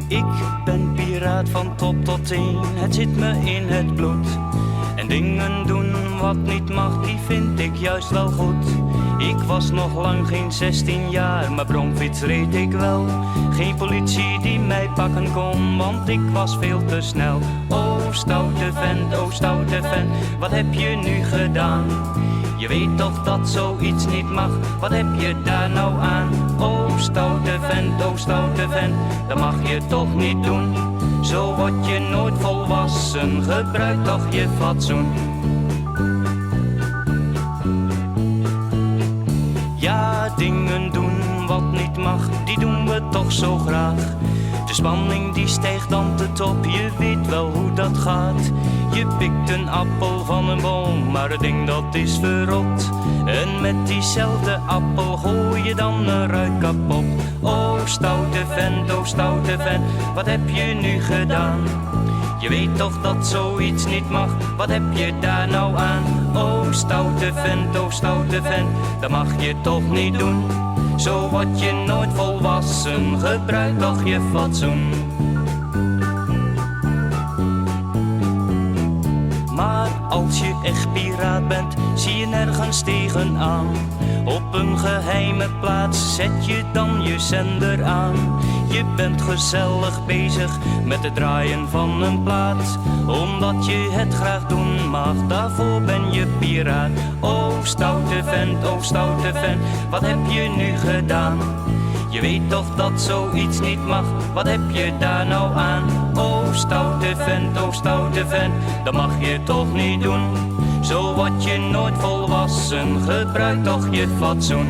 Ik ben piraat van top tot teen, het zit me in het bloed. En dingen doen wat niet mag, die vind ik juist wel goed. Ik was nog lang geen 16 jaar, maar bromfiets reed ik wel. Geen politie die mij pakken kon, want ik was veel te snel. Oh stoute vent, wat heb je nu gedaan? Je weet toch dat zoiets niet mag, wat heb je daar nou aan? Oh stoute vent, dat mag je toch niet doen. Zo word je nooit volwassen, gebruik toch je fatsoen. Ja, dingen doen wat niet mag, die doen we toch zo graag. De spanning die stijgt dan te top, je weet wel hoe dat gaat. Je pikt een appel van een boom, maar het ding dat is verrot. En met diezelfde appel gooi je dan een ruit kapot. Oh stoute vent, wat heb je nu gedaan? Je weet toch dat zoiets niet mag, wat heb je daar nou aan? Oh stoute vent, dat mag je toch niet doen. Zo word je nooit volwassen, gebruik toch je fatsoen. Maar als je echt piraat bent, zie je nergens tegenaan. Op een geheime plaats zet je dan je zender aan. Je bent gezellig bezig met het draaien van een plaat, omdat je het graag doen mag, daarvoor ben je piraat. Oh stoute vent, wat heb je nu gedaan? Je weet toch dat zoiets niet mag, wat heb je daar nou aan? Oh stoute vent, dat mag je toch niet doen. Zo word je nooit volwassen, gebruik toch je fatsoen.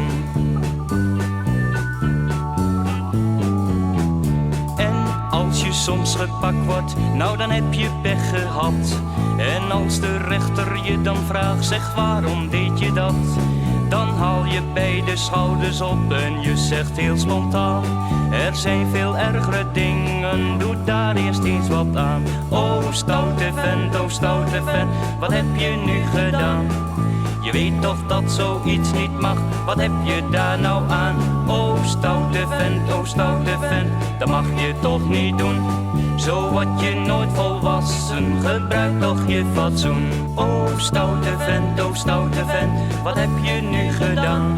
En als je soms gepakt wordt, nou dan heb je pech gehad. En als de rechter je dan vraagt, zeg waarom deed je dat? Dan haal je beide schouders op en je zegt heel spontaan: er zijn veel ergere dingen, doe daar eerst eens wat aan. Oh stoute vent, wat heb je nu gedaan? Je weet toch dat zoiets niet mag, wat heb je daar nou aan? Oh stoute vent, dat mag je toch niet doen. Zo word je nooit volwassen, gebruik toch je fatsoen. Oh stoute vent, wat heb je nu gedaan?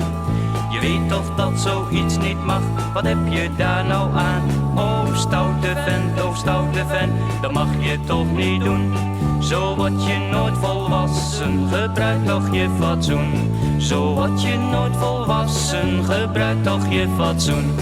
Je weet toch dat zoiets niet mag, wat heb je daar nou aan? Oh stoute vent, dat mag je toch niet doen. Zo word je nooit volwassen, gebruik toch je fatsoen. Zo word je nooit volwassen, gebruik toch je fatsoen.